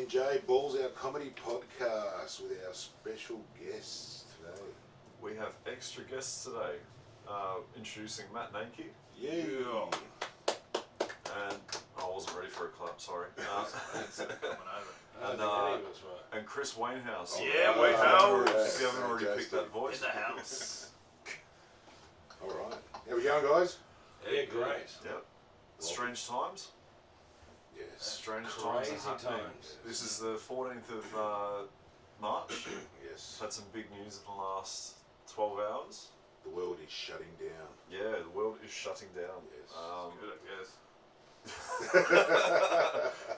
BNJ Balls Out Comedy Podcast with our special guests today. We have extra guests today. Introducing Matt Nenke. Yeah. And I wasn't ready for a clap, sorry. And Chris Wainhouse. Yeah, Wainhouse. If you haven't already picked that voice. In the house. Alright. How we going, guys? Yeah, great. Yep. Strange times. Yes. Strange Crazy times are happening. times. This is the 14th of March. Yes. Had some big news in the last 12 hours. The world is shutting down. Yeah, the world is shutting down. Yes. Good, I guess.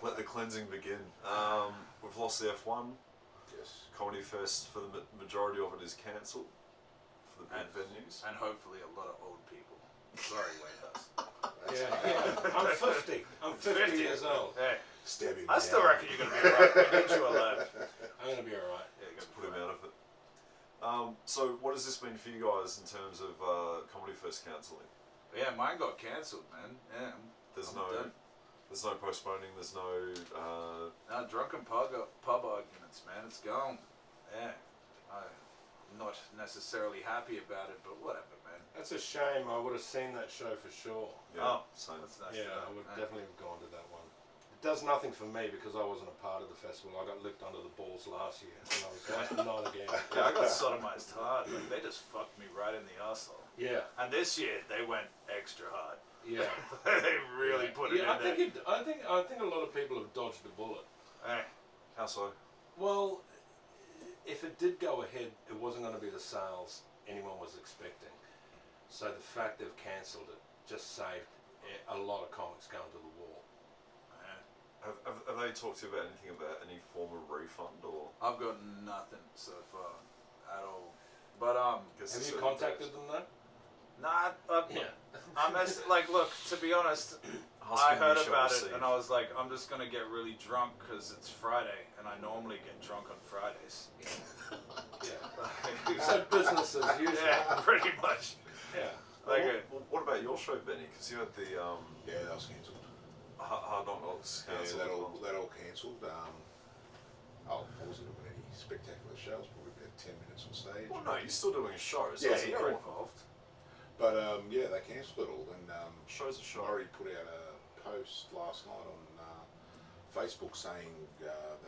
Let the cleansing begin. We've lost the F1. Yes. Comedy Fest, for the majority of it, is cancelled for the big venues. And hopefully a lot of old people. Sorry, Wainhouse. Yeah. I'm 50. I'm 50 years old. Hey, Stab him I still down. reckon you're going to be alright. We need you alive. I'm going to be alright. Yeah, you're Just going put to him out of it. So what has this been for you guys in terms of Comedy Fest cancelling? Yeah, mine got cancelled, man. Yeah. There's I'm done. no postponing. There's no. No, drunken pub arguments, man. It's gone. Yeah. I'm not necessarily happy about it, but whatever, man. That's a shame. I would have seen that show for sure. Yeah, Oh, same. that's nice. Yeah, I would definitely have gone to that one. It does nothing for me because I wasn't a part of the festival. I got licked under the balls last year, and I was like, not again. Yeah, I got sodomized hard. Like, they just fucked me right in the arsehole. Yeah, And this year, they went extra hard. yeah. They really put it in I there. think I think a lot of people have dodged a bullet. Hey, How so? Well, if it did go ahead, it wasn't going to be the sales anyone was expecting. So the fact they've cancelled it just saved a lot of comics going to the wall. Have they talked to you about anything about any form of refund or? I've got nothing so far at all. But Have you contacted them though? nah, Yeah. like, look, to be honest, I heard about it and I was like, I'm just gonna get really drunk because it's Friday and I normally get drunk on Fridays. Yeah. So business as usual. Yeah, pretty much. Yeah. Like, What about your show, Benny? Because you had the Yeah, that was cancelled. Hard Knock Knocks Yeah, cancelled. that all cancelled. I wasn't doing any spectacular shows, probably about 10 minutes on stage. Well, no, you're still doing a show. So Yeah, it's you're important. involved. But they cancelled it all, and Show's a show. Murray put out a post last night on Facebook saying that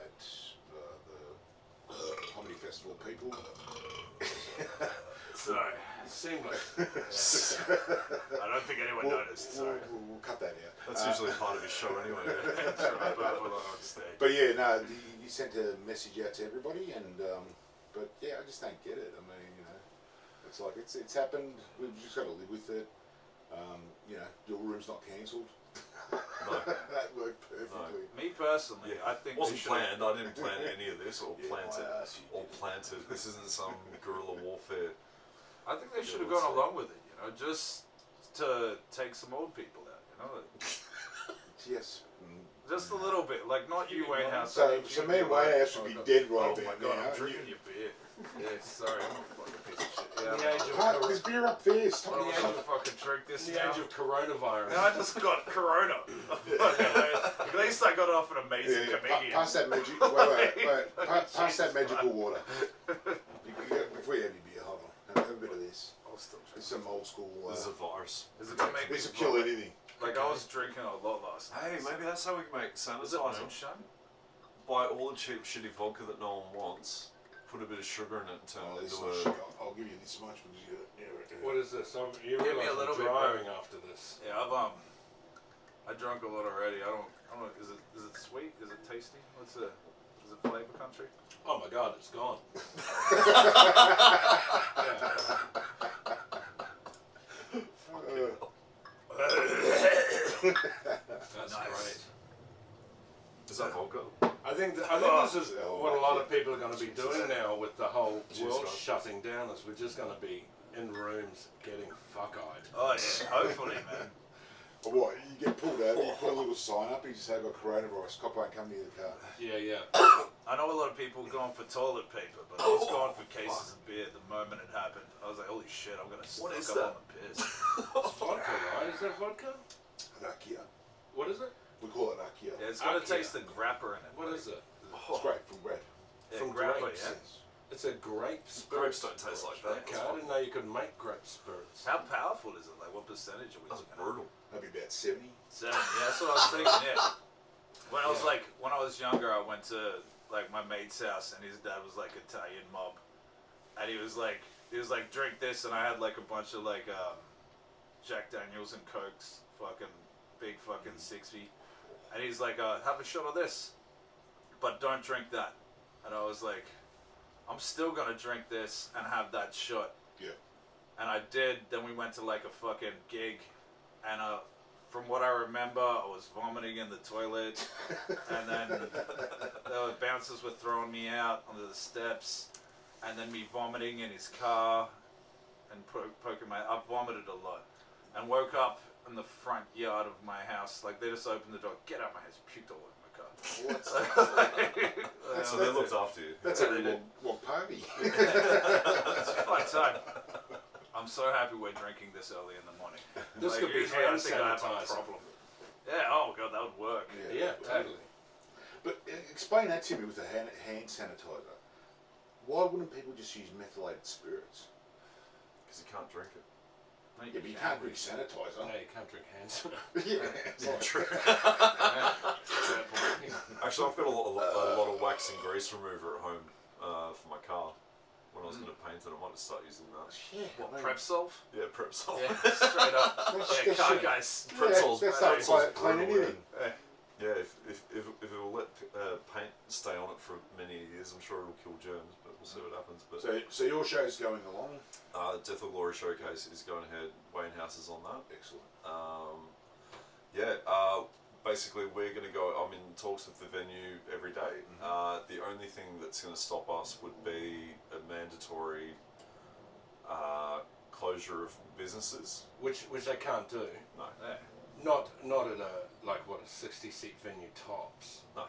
the comedy festival people. Sorry. Seamless. I don't think anyone noticed. Sorry. We'll cut that out. That's usually part of his show anyway. That's right, but we're on stage. But yeah, no, you sent a message out to everybody, and but yeah, I just don't get it. I mean, you know, it's like it's happened. We've just got to live with it. You know, your room's not cancelled. No. That worked perfectly. Me personally, I think It wasn't they should- planned. I didn't plan any of this or Yeah, plant my it. ass, you Or did. plant it. This isn't some guerrilla warfare. I think they should have let's gone see. along with it, you know, just to take some old people out, you know, Yes. just a little bit, like not you, Wainhouse. So me and Wainhouse would be dead right Oh there my god, now. I'm drinking your beer. Yeah, sorry, I'm a fucking piece of shit. In the Yeah, age of Hey, there's beer up there. I Stop don't it. want to fucking drink this in the now. age of coronavirus. And I just got Corona. At least I got off an amazing comedian. Pass that magic. Wait. Pass that magical water. Before you have your beer, hold on. Have a bit of this. I'll still It's drink. some old school. This is a virus. Is it gonna make me This will kill vomit? anything. Like I was drinking a lot last night. Hey, maybe that's how we can make Was it sanitizer. moonshine? Buy all the cheap, shitty vodka that no one wants. Put a bit of sugar in it and turn Oh, it this into is a. shit. I'll give you this much because you What is this? You Give me realise a little I'm bit driving after this. Yeah, I drank a lot already. I don't know. Is it sweet? Is it tasty? Is it flavor country? Oh my god, it's gone. That's great. Is that vodka? I think this is what a lot of people are going to be doing now with the whole world shutting down. Is we're just going to be in rooms getting fuck-eyed. Oh yeah, hopefully, man. Or what? You get pulled over, you put a little sign up, you just say I've got coronavirus, cop won't come near the car. Yeah. I know a lot of people going for toilet paper, but I was going for cases of beer the moment it happened. I was like, holy shit, I'm gonna What is stuck that? up on the piss. It's vodka, right? Is that vodka? Rakia. What is it? We call it rakia. Yeah, it's got to Akia. taste the grappa in it. What is it? Oh, It's great from bread. Yeah, From grappa, grapes. yeah. It's a grape spirit. Grapes don't taste like that. Okay, I didn't know you could make grape spirits. How powerful is it? Like, what percentage are we That's looking at? brutal. Maybe about 70. 7. Yeah, that's what I was thinking. Yeah. When I was younger, I went to like my mate's house, and his dad was like Italian mob, and he was like, drink this, and I had like a bunch of like Jack Daniels and Cokes, fucking big fucking 60, and he's like, have a shot of this, but don't drink that, and I was like, I'm still gonna drink this and have that shot. Yeah. And I did. Then we went to like a fucking gig, and from what I remember, I was vomiting in the toilet, and then the bouncers were throwing me out onto the steps, and then me vomiting in his car, and poking I vomited a lot, and woke up in the front yard of my house. Like, they just opened the door, get out my house, puked all over my car. So they looked after you. That's a walk party. It's a fun time. I'm so happy we're drinking this early in the morning. This Like, could be usually hand I think I have a sanitizer. problem. Yeah, oh god, that would work. Yeah, totally. But explain that to me with the hand sanitizer. Why wouldn't people just use methylated spirits? Because you can't drink it. No, Yeah, but you can't drink sanitizer. No, you can't drink hand Yeah, it's not true. Fair point. Actually, I've got a lot of wax and grease remover at home for my car. When I was going to paint it, I might just start using that. Yeah, What, I mean, Prep Solve? Yeah, prep salt. Yeah, straight up. Yeah, car guys. Pretzels. That's Pretzels not plain brutal, anything. Yeah, if it will let paint stay on it for many years, I'm sure it'll kill germs, but we'll see what happens. But So your show's going along? Death or Glory Showcase is going ahead. Wainhouse is on that. Excellent. Basically we're going to go, I'm in talks with the venue every day. The only thing that's going to stop us would be a mandatory closure of businesses. Which they can't do. No. Yeah. Not at a 60-seat venue tops. No,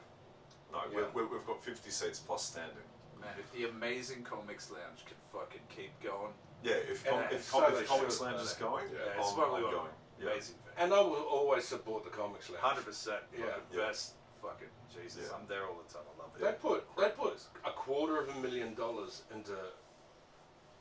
Yeah. we've got 50 seats plus standing. Man, if the amazing Comics Lounge can fucking keep going, Yeah, if so they Comics should. Lounge is going, yeah, it's I'm probably going. Yeah. amazing thing. And I will always support the Comics Lounge. 100%. Yeah. Fucking best. Fucking Jesus. Yeah. I'm there all the time. I love it. They put $250,000 into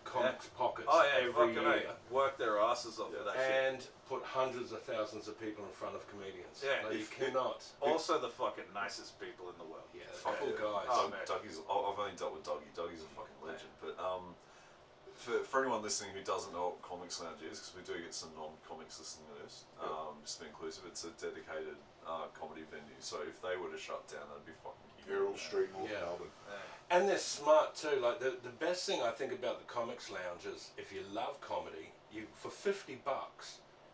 comics pockets Oh yeah, every fucking year, work their asses off for that shit. and put hundreds of thousands of people in front of comedians. Yeah, Like, you if- cannot. Also the fucking nicest people in the world. Yeah, Fuck cool yeah. guys. Oh, man. Dougie's. I've only dealt with Dougie. Dougie's a fucking legend. But for anyone listening who doesn't know what Comics Lounge is, because we do get some non-comics listening to this, just to be inclusive, it's a dedicated comedy venue. So if they were to shut down, that'd be fucking huge. Errol Street, North Yeah. Melbourne. And they're smart too. Like the best thing I think about the Comics Lounge is if you love comedy, for $50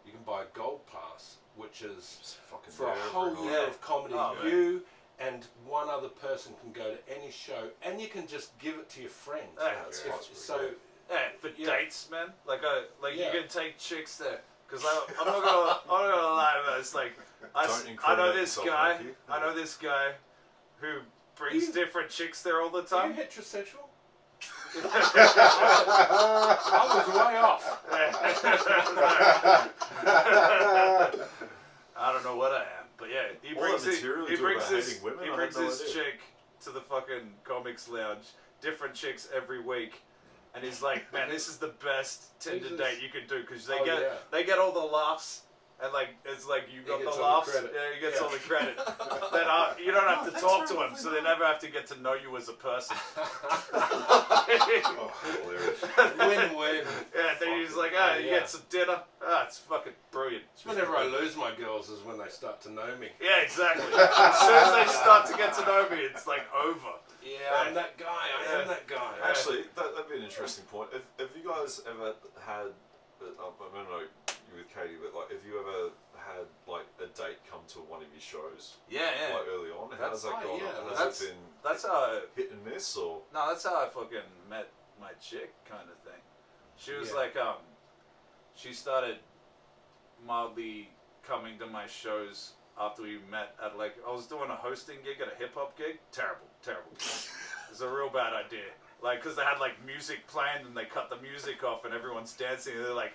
you can buy a gold pass, which is Just fucking for a there whole every year night. of comedy. Oh, man. You and one other person can go to any show, and you can just give it to your friends. Yeah, that's If- right. so Yeah, for Yeah. dates, man. Like Yeah. you can take chicks there. Because I'm not gonna lie, man. It's like I know incriminate this yourself, guy. Nikki. I know this guy who brings You- different chicks there all the are you time. heterosexual? I was way off. I don't know what I am, but yeah, he All brings that it. material He you do brings about this. hating women, He I had brings no this idea. chick to the fucking Comics Lounge, different chicks every week, and he's like, "Man, this is the best Tinder Jesus. date you can do because they Oh, get yeah. they get all the laughs." And like it's like you got gets the all the laughs, credit. yeah, he gets Yeah. all the credit. Then you don't have to talk to him, so they never have to get to know you as a person. Oh, hilarious. Win-win. Yeah, then he's like, you Yeah. get some dinner. It's fucking brilliant. Whenever I lose my girls is when they start to know me. Yeah, exactly. As soon as they start to get to know me, it's like over. Yeah, I'm that guy. I am that guy. Actually, that'd be an interesting point. Have you guys ever had? I don't know you with Katie, but like, have you ever had like a date come to one of your shows Yeah, yeah. like early on? How's that right, gone? yeah, Has it been That's how. hit and miss or? No, that's how I fucking met my chick, kind of thing. She was Yeah. like, she started mildly coming to my shows after we met at like I was doing a hosting gig at a hip hop gig. Terrible. It's a real bad idea. Like, cause they had like music playing and they cut the music off and everyone's dancing. And they're like,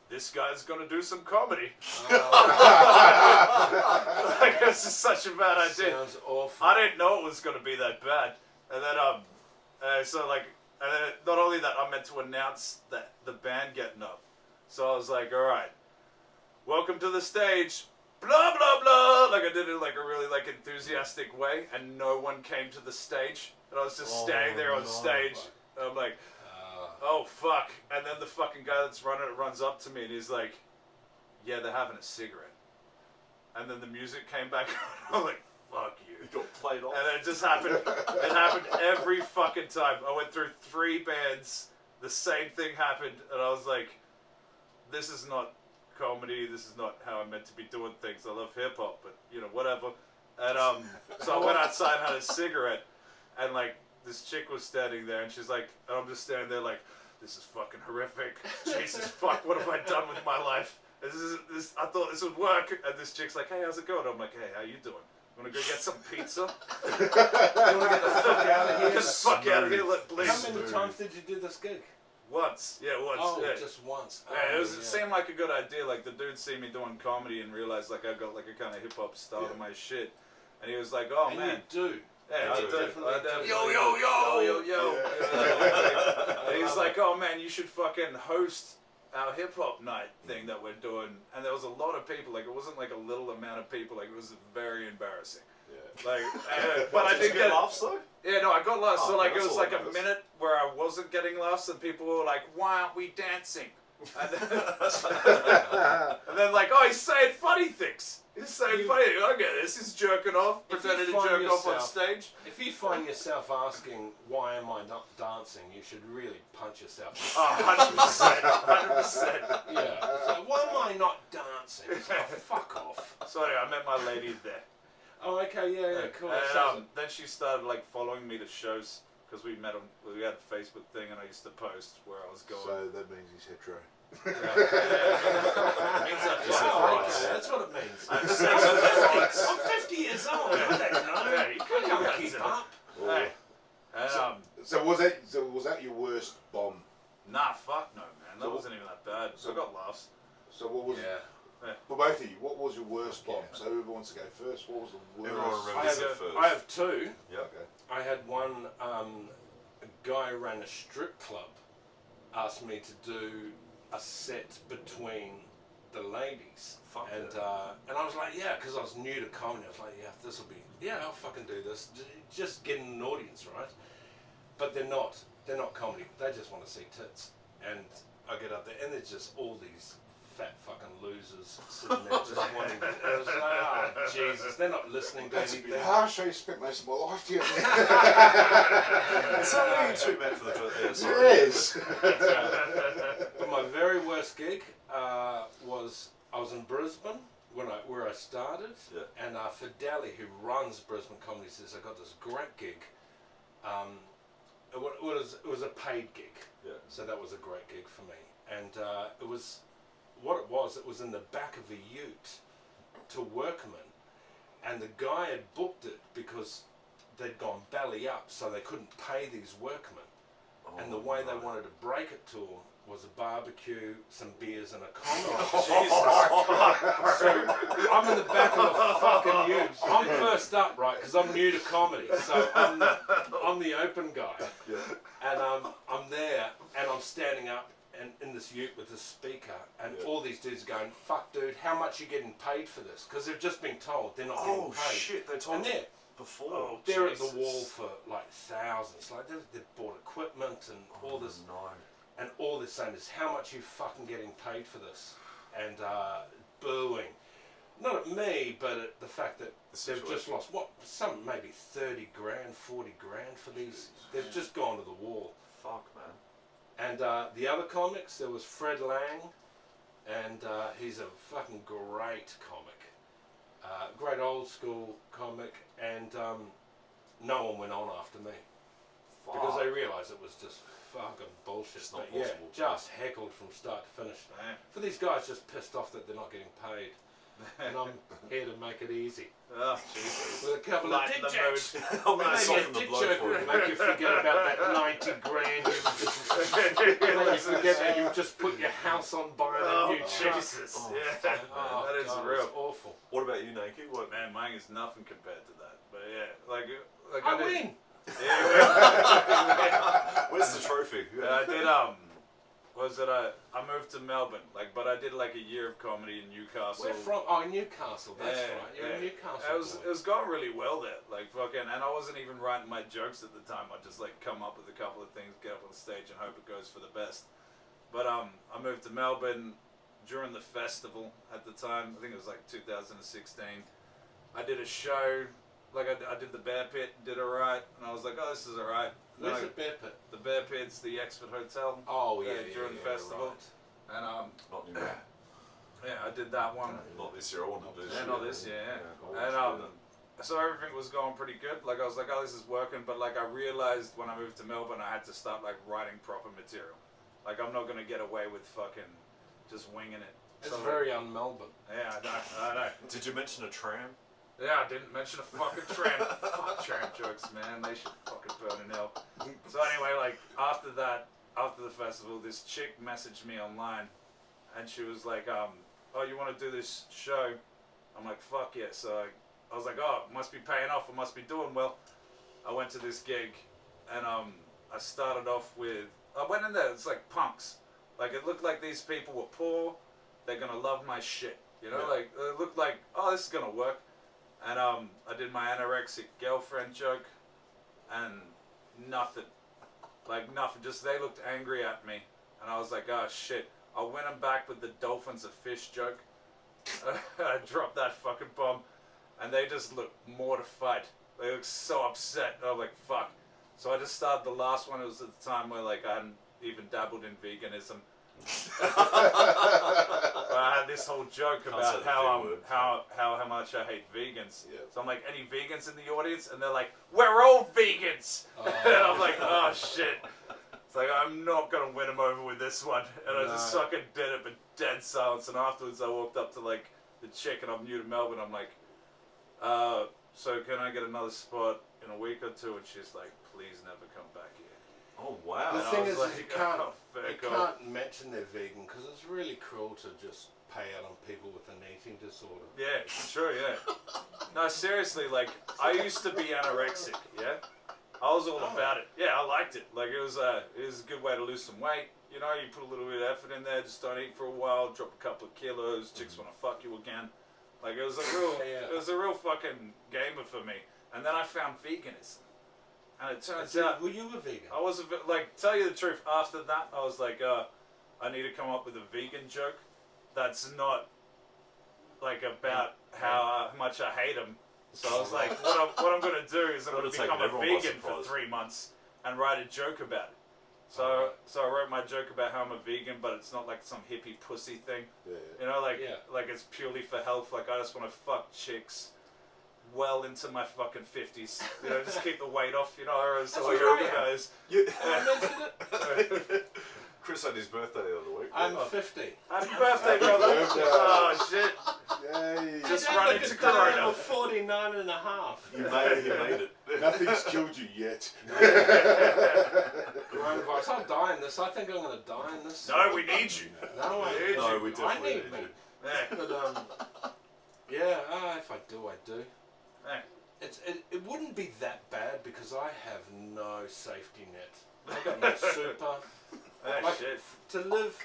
this guy's gonna do some comedy. Oh, Like, this is such a bad idea. sounds awful. I didn't know it was gonna be that bad. And then and then not only that, I'm meant to announce that the band getting up. So I was like, all right, welcome to the stage, blah blah blah. Like I did it in like a really like enthusiastic way, and no one came to the stage, and I was just standing there on stage. And I'm like, oh fuck! And then the fucking guy that's running it runs up to me, and he's like, yeah, they're having a cigarette. And then the music came back on. I'm like, fuck you. You got played off. And then it just happened. It happened every fucking time. I went through 3 bands. The same thing happened, and I was like, "This is not comedy. This is not how I'm meant to be doing things. I love hip hop, but you know, whatever." And so I went outside and had a cigarette, and like this chick was standing there, and she's like, and I'm just standing there like, "This is fucking horrific. Jesus fuck, what have I done with my life? This I thought this would work." And this chick's like, "Hey, how's it going?" I'm like, "Hey, how you doing? Wanna go get some pizza?" You want to get the fuck out of here? Get the fuck out of here, please. How many times did you do this gig? Once. Yeah, once. Oh, yeah. just once. Yeah, Oh, it seemed like a good idea. Like the dude see me doing comedy and realized like I got like a kind of hip hop style to my shit, and he was like, "Oh And man, you do. yeah, I do. definitely Yo, yo, yo. And he's like, "Oh man, you should fucking host our hip hop night thing that we're doing." And there was a lot of people. Like it wasn't like a little amount of people. Like it was very embarrassing. Yeah. Like, but I Did did you get laughs though? Yeah, no, I got laughs. Oh, So like it that's was all like that a matters. minute where I wasn't getting laughs, and people were like, "Why aren't we dancing?" And then like, "Oh, he's saying funny things. He's saying funny. I get this. He's jerking off, If you pretending to find jerk off on yourself- stage." If you find yourself asking, why am I not dancing, you should really punch yourself. Oh, 100%, 100%. Yeah. So, why am I not dancing? Oh, fuck off. Sorry, I met my lady there. Oh, okay, yeah, cool. And So- then she started like following me to shows because we met on. We had a Facebook thing, and I used to post where I was going. So that means he's hetero. It means I feel Wow, right. okay, that's what it means. I'm I'm 50. 50 years old. I don't know. Yeah, you I can't can't keep keep up. up. Hey. And, So was that your worst bomb? nah, fuck no, man. That So- wasn't even that bad. So I got laughs. So what was Yeah. for both of you? What was your worst bomb? So whoever wants to go first, what was the worst? Everyone I remembers have, it first. I have 2. Yep. Okay. I had one, a guy who ran a strip club asked me to do a set between the ladies. Fuck And yeah. and I was like, yeah, because I was new to comedy. I was like, yeah, this will be, yeah, I'll fucking do this. Just getting an audience, right? But they're not comedy. They just want to see tits. And I get up there, and there's just all these fat fucking losers sitting there just wanting. And I was like, oh Jesus, they're not listening to That's a anything. bit harsh. I spent most of my life doing It's only you two met for the first. Yeah, sorry. Yes. But my very worst gig was I was in Brisbane where I started, Yeah. and Fideli, who runs Brisbane Comedy, says I got this great gig. It was a paid gig, Yeah. so that was a great gig for me. And it was in the back of a ute to workmen, and the guy had booked it because they'd gone belly up, so they couldn't pay these workmen. And the way they wanted to break it to them was a barbecue, some beers, and a comedy. So I'm in the back of the fucking ute. I'm first up, right, because I'm new to comedy. So I'm the open guy. Yeah. And I'm there, and I'm standing up and in this ute with this speaker, and all these dudes are going, "Fuck, dude, how much are you getting paid for this?" Because they've just been told they're not getting Oh paid. shit! They told And you they're before. they're at Jesus. the wall for like thousands. Like they've bought equipment and all this. No. And all they're saying is, how much are you fucking getting paid for this? And booing. Not at me, but at the fact that they've just lost, maybe 30 grand, 40 grand for these. They've just gone to the wall. Fuck, man. And the other comics, there was Fred Lang, and he's a fucking great comic. Great old school comic, and no one went on after me. Because they realised it was just fucking bullshit. It's not But yeah, possible. just heckled from start to finish. For these guys just pissed off that they're not getting paid. And I'm here to make it easy. Oh, Jesus. With a couple Lighten of the dick jokes. I'm gonna Maybe a soften the dick blow joke for you. will make you forget about that 90 grand you then you forget that you've just put your house on buying a new truck. Jesus. Oh, Yeah, fuck, Oh, that is God, real. it's awful. What about you, Nenke? What? Man, mine is nothing compared to that. But yeah, like I did- win. Yeah, you win. Where's the trophy? I did I moved to Melbourne, but I did like a year of comedy in Newcastle. We're from Newcastle. That's Yeah, right. You're yeah. a Newcastle. It was going really well there, and I wasn't even writing my jokes at the time. I just come up with a couple of things, get up on stage, and hope it goes for the best. But I moved to Melbourne during the festival at the time. I think it was 2016. I did a show, I did the Bear Pit, did alright, and I was like, oh, this is alright. Where's the Bear Pit? The Bear Pit's the Exford Hotel. Oh yeah, during the festival. Right. And Not anymore. yeah, I did that one. Not this year. I want to do this Yeah, year. not this year. Yeah. I want to do that. So everything was going pretty good. I was like, oh, this is working. But I realized when I moved to Melbourne, I had to start writing proper material. I'm not gonna get away with fucking just winging it. It's So, very un-Melbourne. Yeah, I know. Did you mention a tram? Yeah, I didn't mention a fucking tram. Fuck tram jokes, man. They should fucking burn in hell. So anyway, after that, after the festival, this chick messaged me online, and she was like, oh, you want to do this show? I'm like, fuck yeah. So I was like, oh, it must be paying off. I must be doing well. I went to this gig, and I started off with, I went in there, it's like punks. It looked like these people were poor. They're gonna love my shit. You know, Yeah. it looked like, oh, this is gonna work. And I did my anorexic girlfriend joke, and nothing. Nothing. Just they looked angry at me, and I was like, oh shit. I went back with the dolphins a fish joke. I dropped that fucking bomb, and they just looked mortified. They looked so upset. I was like, fuck. So I just started the last one. It was at the time where I hadn't even dabbled in veganism. I had this whole joke Can't about say the how V word. how much I hate vegans. Yeah. So I'm like, any vegans in the audience? And they're like, we're all vegans. And I'm like, oh shit. It's I'm not gonna win them over with this one. And I just No. fucking did it, but dead silence. And afterwards, I walked up to the chick, and I'm new to Melbourne. I'm like, so can I get another spot in a week or two? And she's like, please never come back here. Oh wow. The And I thing was is, like, you can't, oh, fair you call. can't mention they're vegan because it's really cruel to just pay out on people with an eating disorder. Yeah, it's true, yeah. No, seriously, I used to be anorexic, yeah? I was all about it. Yeah, I liked it. It was a good way to lose some weight. You know, you put a little bit of effort in there, just don't eat for a while, drop a couple of kilos, chicks want to fuck you again. It was a real, Yeah. it was a real fucking gamer for me. And then I found veganism. And it turns out, Were you a vegan? I was, tell you the truth, after that, I was like, I need to come up with a vegan joke that's not, about how much I hate them. So I was like, what I'm going to do is I'm Gotta going to take become a everyone by vegan for surprise. 3 months and write a joke about it. So I wrote my joke about how I'm a vegan, but it's not some hippie pussy thing. Yeah. You know, Yeah. it's purely for health. I just want to fuck chicks well into my fucking 50s. You know, just keep the weight off, you know, or as That's all what your I am. guys. You, I mentioned it. Chris had his birthday the other week. I'm 50. Happy birthday, brother. birthday. Oh, shit. Yay! Just I run look into at that, Corona. I'm 49 and a half. You made it. Nothing's killed you yet. Coronavirus. I'll die in this. I think I'm going to die in this. No, we need you. No, I need No, you. we I definitely need need me. you. Yeah. But yeah. If I do, I do. Yeah. It wouldn't be that bad because I have no safety net. I got no super. Oh, shit. To live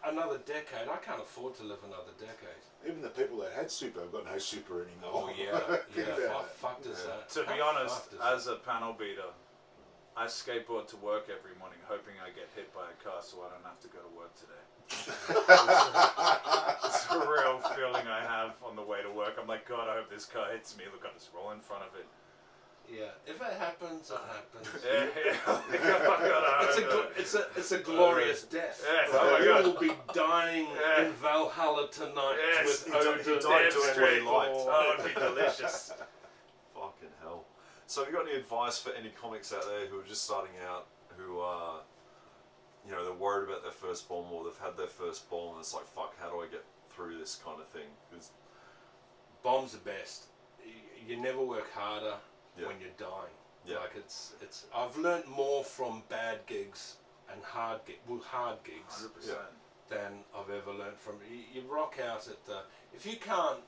another decade, I can't afford to live another decade. Even the people that had super have got no super anymore. Oh yeah, Think yeah. about How it. fucked is that? To be How honest, fucked is that? as a panel beater, I skateboard to work every morning hoping I get hit by a car so I don't have to go to work today. It's a real feeling I have on the way to work. I'm like, God, I hope this car hits me. Look, I just roll in front of it. Yeah, if it happens, it happens. Yeah, yeah. It's a glorious death. Yes, oh my You God. will be dying Yeah. in Valhalla tonight Yes, with he died- odor. he died Damn doing what he straight. liked. Oh, it'd be delicious. Fucking hell. So have you got any advice for any comics out there who are just starting out, who are, they're worried about their first bomb, or they've had their first bomb and it's like, fuck, how do I get through this kind of thing? 'Cause Bombs are best. You never work harder Yeah. when you're dying. Yeah. Like it's. I've learnt more from bad gigs and hard gigs 100%. than I've ever learned from. You rock out at the, if you can't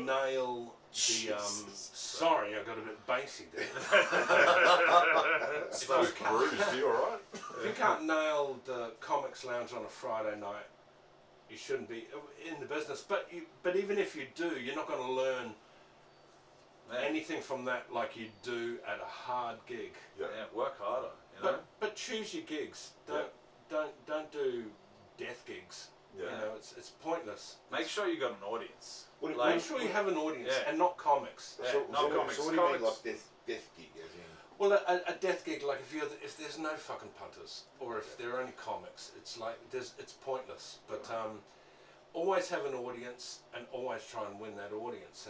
nail the sorry, I got a bit bassy there. Smells bruised. Are you alright? If you can't nail the Comics Lounge on a Friday night, you shouldn't be in the business. But even if you do, you're not going to learn anything from that like you do at a hard gig. Yeah. Work harder. You know? But choose your gigs. Don't do death gigs. Yeah. You know, it's pointless. Make sure you got an audience. Make sure you have an audience and not comics. Not comics. So what do you mean, like death gig, as in? Well, a death gig, like if there's no fucking punters or if there are only comics, it's like it's pointless. But always have an audience and always try and win that audience.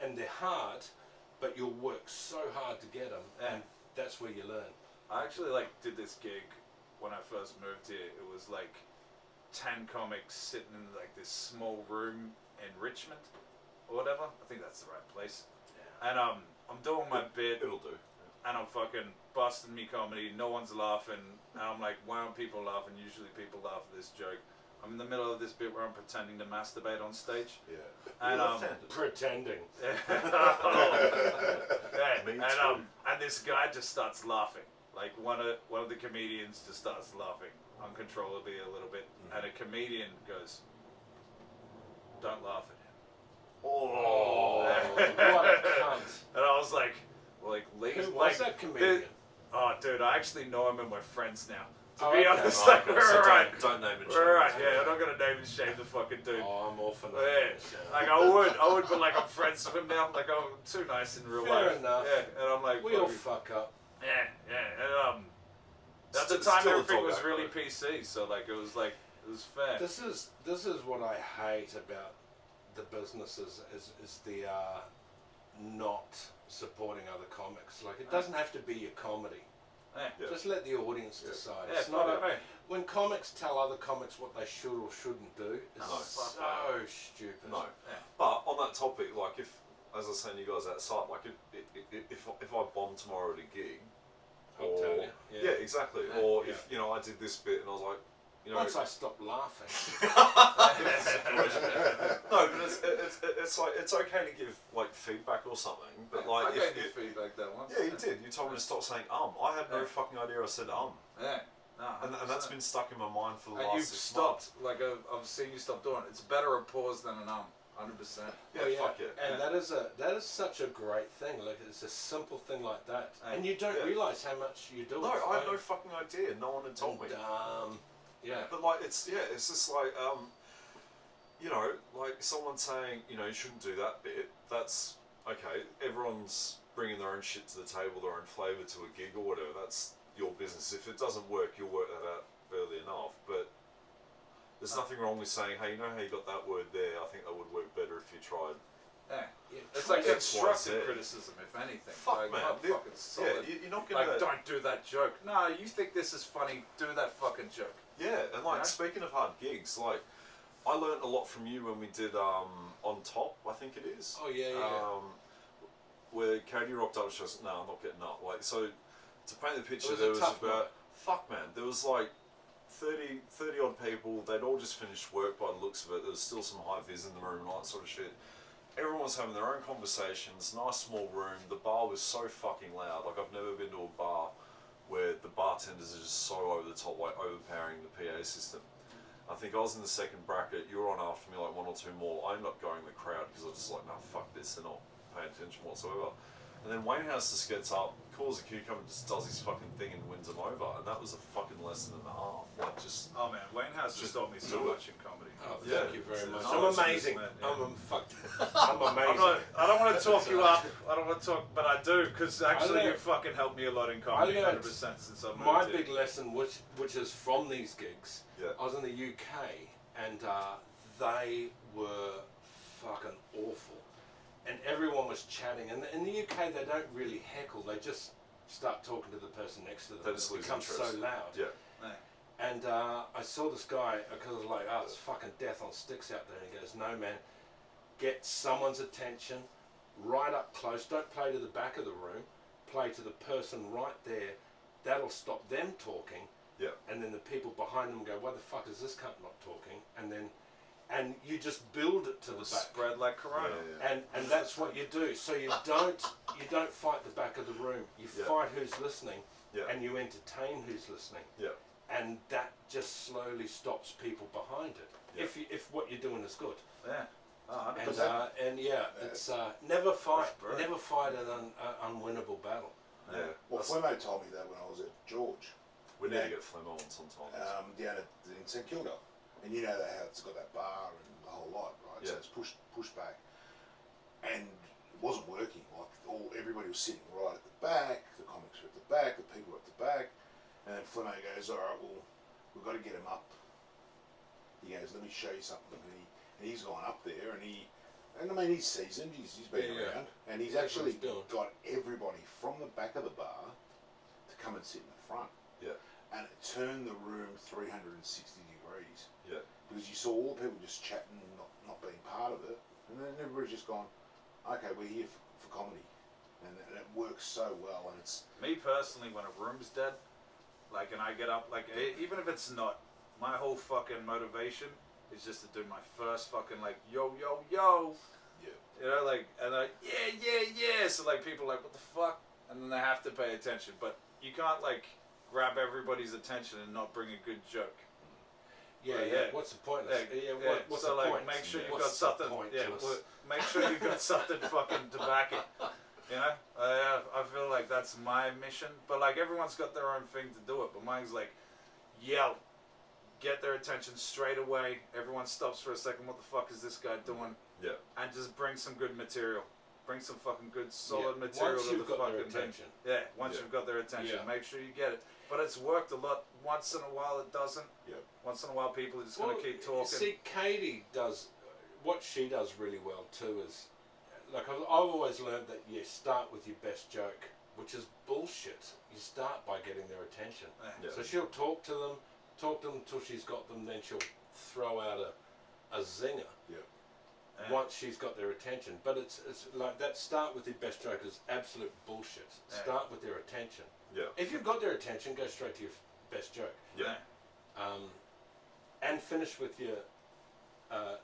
And they're hard, but you'll work so hard to get them, and that's where you learn. I actually did this gig when I first moved here. It was like 10 comics sitting in like this small room in Richmond or whatever. I think that's the right place. Yeah. And I'm doing my bit. It'll do. And I'm fucking busting me comedy. No one's laughing. And I'm like, why aren't people laughing? Usually people laugh at this joke. I'm in the middle of this bit where I'm pretending to masturbate on stage. Yeah. And pretending. And this guy just starts laughing. Like one of the comedians just starts laughing uncontrollably a little bit, and a comedian goes, "Don't laugh at him." Oh, what a cunt! And I was like, who was that comedian? Oh, dude, I actually know him and we're friends now. To Oh, be okay. honest, So don't name and shame. we're right. Yeah, I'm not gonna name and shame the fucking dude. Oh, I'm all for that. Yeah, like I would, but like I'm friends with him now. Like I'm too nice in real life. Fair enough. Yeah, and I'm like, We all fuck up. yeah, and at the Still- time still a everything was dog really act, PC, so it was fair. This is what I hate about the businesses is the not supporting other comics. Like it doesn't have to be your comedy. Yeah. Just let the audience decide. Yeah, It's not fuck it. when comics tell other comics what they should or shouldn't do. It's No. so stupid. No. Yeah. But on that topic, like if, as I was saying to you guys outside, like if I bomb tomorrow at a gig, I'll or tell you. yeah, exactly. Yeah. Or if I did this bit and I was like, Once I stopped laughing. no, but it's like it's okay to give like feedback or something, but like I gave you feedback that once. yeah, you did. You told me to stop saying I had no fucking idea I said Yeah. No, and that's been stuck in my mind for the and last you've 6 stopped. months. Like I've seen you stop doing it. It's better a pause than an 100%. Yeah, Oh, fuck it. And that is such a great thing. Like it's a simple thing like that, and you don't Yeah. realise how much you do. No, I had no fucking idea. No one had told me. Yeah. But like it's just like like someone saying you shouldn't do that bit. That's okay. Everyone's bringing their own shit to the table, their own flavour to a gig or whatever. That's your business. If it doesn't work, you'll work that out early enough. But there's nothing wrong with saying, hey, you know how you got that word there? I think that would work better if you tried. Yeah. Yeah, It's like X, Y, constructive Z. criticism, if anything. Fuck, like, man. not fucking solid. Yeah, you're not gonna. Like, don't do that joke. No, you think this is funny? Do that fucking joke. Yeah, and like Yeah. speaking of hard gigs, like I learnt a lot from you when we did On Top, I think it is. Oh yeah. Where Katie rocked up, she was, no, I'm not getting up. Like, so to paint the picture, was there a was tough about, fuck man, there was like 30 odd people, they'd all just finished work by the looks of it, there was still some high vis in the room and all that sort of shit. Everyone was having their own conversations, nice small room, the bar was so fucking loud, like I've never been to a bar where the bartenders are just so over the top, like overpowering the PA system. I think I was in the second bracket, you were on after me like 1 or 2 more, I ended up going in the crowd because I was just like, no, fuck this, they're not paying attention whatsoever. And then Wainhouse just gets up, calls a cucumber, just does his fucking thing and wins them over. And that was a fucking lesson and a half. Like just Oh man, Wainhouse just taught me so do it. much in comedy. Oh, Yeah, thank you very it's- much. it's I'm nice, amazing. man, yeah. I'm amazing. I don't want to talk you up. I don't want to talk, but I do because actually you learned- fucking helped me a lot in comedy. I learned 100% since I moved My here. big lesson, which is from these gigs, Yeah. I was in the UK and they were fucking awful. And everyone was chatting. And in the UK, they don't really heckle. They just start talking to the person next to them. They just It lose becomes so interest. loud. yeah. And I saw this guy, because I was like, oh, it's fucking death on sticks out there. And he goes, no, man, get someone's attention right up close. Don't play to the back of the room. Play to the person right there. That'll stop them talking. Yeah. And then the people behind them go, why the fuck is this cunt not talking? And you just build it to the back. Spread like Corona. And that's what you do. So you don't fight the back of the room. You fight who's listening, and you entertain who's listening. Yeah. And that just slowly stops people behind it. Yeah. If what you're doing is good. Yeah. Oh, And it's never fight an unwinnable battle. Yeah. Well, Flemo told me that when I was at George. We need to get Flemo on sometimes. Down in St Kilda. And you know how it's got that bar and the whole lot, right? Yeah. So it's pushed back. And it wasn't working. Like everybody was sitting right at the back, the comics were at the back, the people were at the back. And then Flemo goes, alright, well, we've got to get him up. He goes, let me show you something. And he's gone up there and I mean, he's seasoned, he's been around, and he's actually got everybody from the back of the bar to come and sit in the front. Yeah. And it turned the room 360 degrees. Yeah. Because you saw all the people just chatting, not being part of it, and then everybody's just gone, okay, we're here for comedy. And it works so well, and it's... Me personally, when a room's dead, like, and I get up, like, even if it's not, my whole fucking motivation is just to do my first fucking, like, yo. Yeah. You know, like, and like, yeah. So, like, people are like, what the fuck? And then they have to pay attention. But you can't, like, grab everybody's attention and not bring a good joke. Yeah. What's the point? What's so, the like, point? make sure you've What's got something. point, Make sure you've got something fucking to back it. You know? I feel like that's my mission. But, like, everyone's got their own thing to do it. But mine's like, yell. Get their attention straight away. Everyone stops for a second. What the fuck is this guy doing? Yeah. And just bring some good material. Bring some fucking good, solid material once to you've the got their fucking attention. thing. Yeah, once you've got their attention, make sure you get it. But it's worked a lot. Once in a while it doesn't. Yep. Once in a while people are just going to keep talking. See, Katie does, what she does really well too is, like I've always learned that you start with your best joke, which is bullshit. You start by getting their attention. Yeah. So she'll talk to them until she's got them, then she'll throw out a zinger. Yeah. Once she's got their attention. But it's like that start with your best joke is absolute bullshit. Start with their attention. Yeah. If you've got their attention, go straight to your best joke. Yeah. And finish with your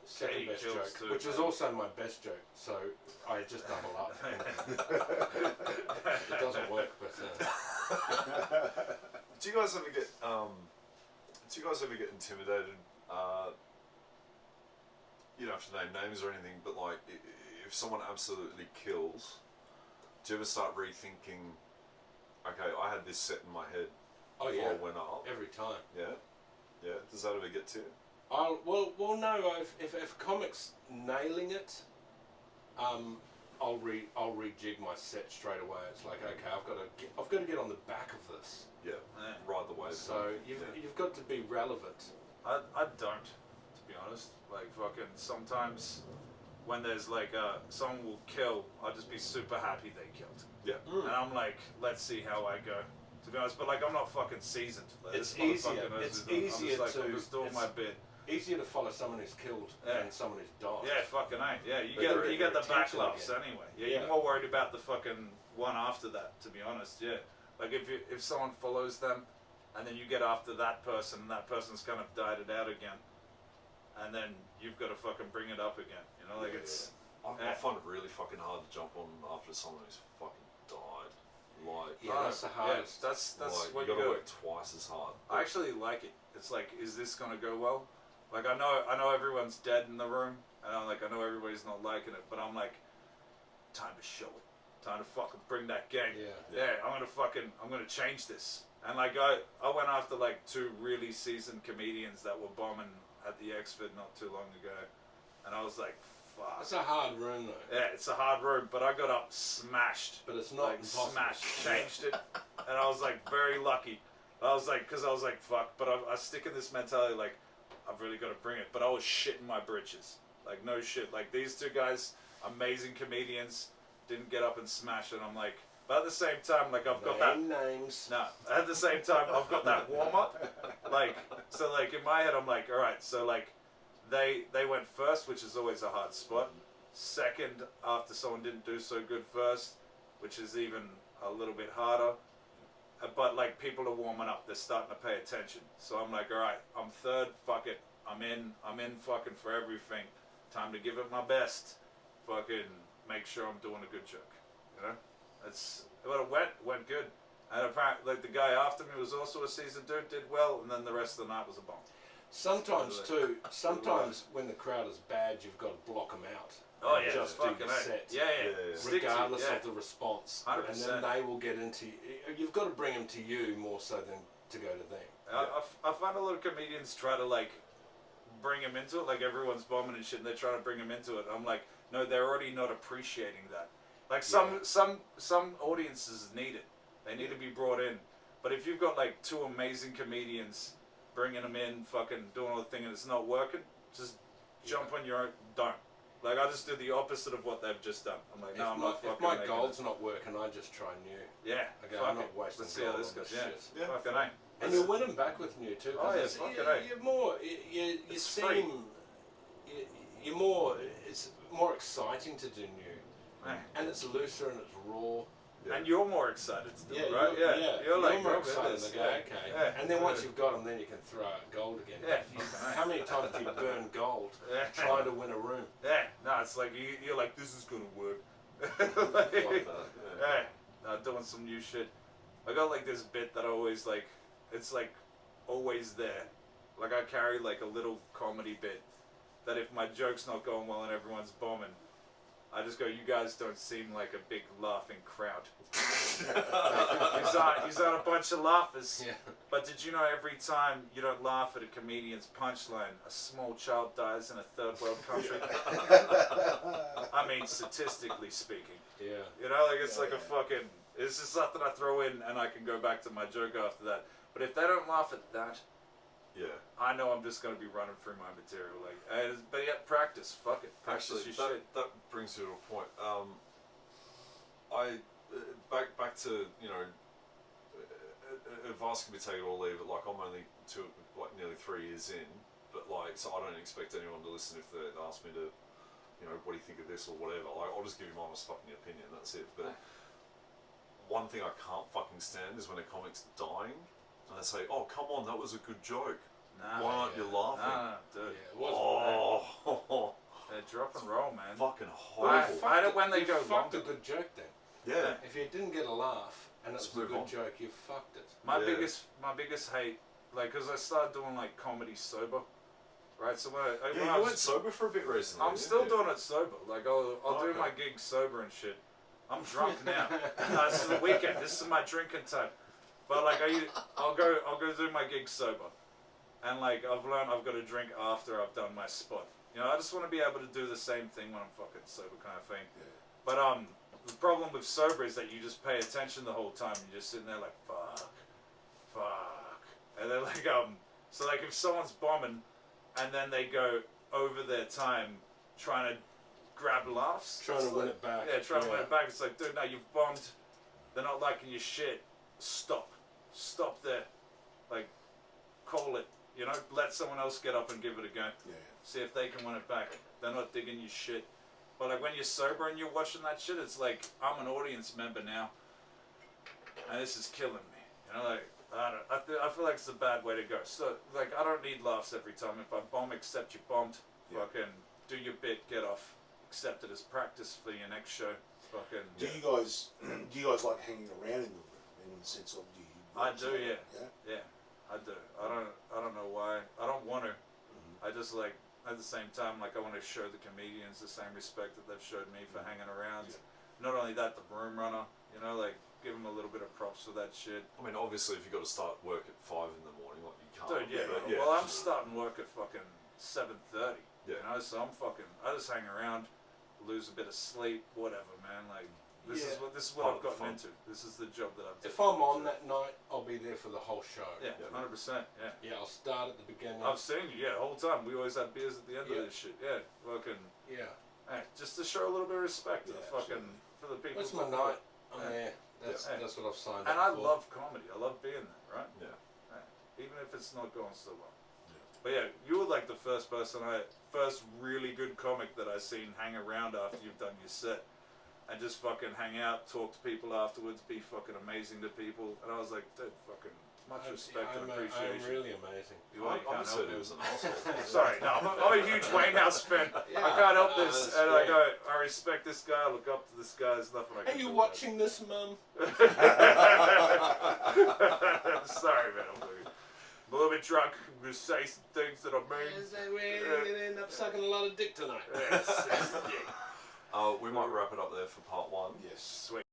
second Katie best kills joke, too, which is man. also my best joke. So I just double up. It doesn't work, but Do you guys ever get intimidated? You don't have to name names or anything, but like if someone absolutely kills, do you ever start rethinking? Okay, I had this set in my head before I went up. every time. Yeah. Does that ever get to you? Well, no. If comics nailing it, I'll rejig my set straight away. It's like, okay, I've got to get on the back of this. Yeah. Ride the wave. So you've got to be relevant. I don't, to be honest. Like, fucking, sometimes when there's like someone will kill, I'll just be super happy they killed. Yeah. And I'm like, let's see how I go. To be honest, but like I'm not fucking seasoned. Like, It's this motherfucker easier. knows It's his name. easier I'm just doing my bit. Easier to follow someone who's killed than someone who's died. Yeah, fucking ain't. Yeah, you But get the attention backlaps again. anyway. Yeah, you're more worried about the fucking one after that. To be honest, yeah. Like if someone follows them, and then you get after that person, and that person's kind of died it out again, and then you've got to fucking bring it up again. You know, like it's. I find it really fucking hard to jump on after someone who's fucking died. Like, that's the hardest. Yeah, that's like, what you you gotta got. work twice as hard. I actually like it. It's like, is this gonna go well? Like I know everyone's dead in the room, and I know everybody's not liking it, but I'm like, time to show it. Time to fucking bring that game. Yeah. I'm gonna change this. And like I went after like 2 really seasoned comedians that were bombing at the Exford not too long ago, and I was like, fuck. It's a hard room though. Yeah, it's a hard room, but I got up smashed. But it's not like impossible. smashed, changed it, and I was like very lucky. I was like, fuck, but I stick in this mentality like, I've really got to bring it. But I was shitting my britches, like no shit. Like these 2 guys, amazing comedians, didn't get up and smash it. I'm like, but at the same time, like I've got that. Names. No, at the same time, I've got that warm up. Like so, like in my head, I'm like, all right, so like. They went first, which is always a hard spot. Second, after someone didn't do so good first, which is even a little bit harder. but like people are warming up. They're starting to pay attention. So I'm like, all right, I'm third. Fuck it. I'm in fucking for everything. Time to give it my best. Fucking make sure I'm doing a good joke. You know, but it went good. And apparently, like the guy after me was also a seasoned dude, did well, and then the rest of the night was a bomb. Sometimes too. Sometimes when the crowd is bad, you've got to block them out. Oh and yeah, just do fucking your set. yeah. Regardless of the response, 100%. and then they will get into. You've got to bring them to you more so than to go to them. I find a lot of comedians try to like bring him into it, like everyone's bombing and shit, and they're trying to bring him into it. I'm like, no, they're already not appreciating that. Like some audiences need it. They need to be brought in. But if you've got like two amazing comedians bringing them in, fucking doing all the thing, and it's not working, just jump on your own. Don't. Like I just do the opposite of what they've just done. I'm like, no, I'm not fucking. If my making gold's it. not working, I just try new. Yeah. Okay, fuck I'm not it. wasting Let's see how gold this on goes. this Yeah. shit. Yeah. Fucking A. And you'll win them back with new too. Oh yeah, it's- fucking A. You're more. You It's seem. free. You're more. It's more exciting to do new, Yeah. and it's looser and it's raw. Yeah. And you're more excited to do it, right? You're like, more oh, excited goodness, to go, okay. Yeah. And then once you've got them, then you can throw out gold again. Yeah. How many times do you burn gold Yeah. trying to win a room? Yeah, no, it's like you're like, this is gonna work. Fuck that, Yeah, doing some new shit. I got like this bit that I always like. It's like always there. Like I carry like a little comedy bit that if my joke's not going well and everyone's bombing, I just go, you guys don't seem like a big laughing crowd. He's on a bunch of laughers. Yeah. But did you know every time you don't laugh at a comedian's punchline, a small child dies in a third world country? I mean, statistically speaking. Yeah. You know, like it's like a fucking. It's just something I throw in, and I can go back to my joke after that. But if they don't laugh at that, yeah. I know I'm just gonna be running through my material. Like, but yeah, practice. Fuck it. Practice Actually, your shit. that brings you to a point. Back to, you know, advice can be taken or leave it. Like I'm only nearly 3 years in, but like, so I don't expect anyone to listen if they ask me to, you know, what do you think of this or whatever. Like, I'll just give you my honest fucking opinion. That's it. But one thing I can't fucking stand is when a comic's dying and they say, "Oh, come on, that was a good joke. Nah, Why aren't you laughing?" Nah, dude. Yeah, it wasn't Oh, Drop and roll, man. fucking I horrible. fight it when they you go fucked longer. a good joke then. Yeah. If you didn't get a laugh and it was Let's a move good on. joke, you fucked it. My Yeah. biggest hate, like, cause I started doing like comedy sober, right? So when I Yeah, you was went sober for a bit recently. I'm didn't still you? doing it sober. Like I'll do Okay. my gigs sober and shit. I'm drunk now. No, this is the weekend. This is my drinking time. But like I'll go do my gigs sober, and like I've learned I've got to drink after I've done my spot. You know, I just want to be able to do the same thing when I'm fucking sober, kind of thing. Yeah. But the problem with sober is that you just pay attention the whole time. You're just sitting there like fuck, and then like so like if someone's bombing, and then they go over their time trying to grab laughs, Trying it's to win like- it back. Yeah, trying to win it back. It's like, dude, no, you've bombed. They're not liking your shit. Stop there. Like, call it. You know, let someone else get up and give it a go. Yeah. See if they can win it back. They're not digging your shit. But like when you're sober and you're watching that shit, it's like I'm an audience member now, and this is killing me. You know, like I feel like it's a bad way to go. So like I don't need laughs every time. If I bomb, accept you bombed. Yeah. Fucking do your bit, get off. Accept it as practice for your next show. Fucking. Do you guys like hanging around in the sense of do you? I do, yeah. Yeah. Yeah, I do. I don't know why. I don't want to. Mm-hmm. I just like at the same time like I want to show the comedians the same respect that they've showed me for hanging around. Yeah. Not only that, the broom runner. You know, like give them a little bit of props for that shit. I mean, obviously, if you've got to start work at 5 in the morning, like you can't. Dude, yeah. but Well, I'm starting work at fucking 7:30. Yeah. You know, so I just hang around, lose a bit of sleep, whatever, man. Like this is Yeah. what Part I've of the gotten fun. into. This is the job that I've done. If I'm on that night, I'll be there for the whole show. Yeah, 100%. Yeah. Yeah, I'll start at the beginning. I've seen you, the whole time. We always had beers at the end Yeah. of this shit. Yeah, fucking, Yeah. hey, just to show a little bit of respect to Yeah, the fucking, absolutely. for the people. That's who my do night. it. I'm Yeah. there. That's what I've signed And up I for. love comedy. I love being there, right? Yeah. Hey, even if it's not going so well. Yeah. But yeah, you were like the first really good comic that I seen hang around after you've done your set. and just fucking hang out, talk to people afterwards, be fucking amazing to people. And I was like, dude, fucking much respect and appreciation. I'm really amazing. You can't help he it. was an asshole. Sorry, no, I'm a huge Wainhouse fan. Yeah, I can't help no, this, that's and I great. go, I respect this guy, I look up to this guy. There's nothing I Are can you do watching this, Mum? Sorry, man, I'm a little bit drunk. I'm gonna say some things that I mean. We're gonna end up sucking a lot of dick tonight. Yes, yes, yeah. We might wrap it up there for part 1. Yes. Sweet.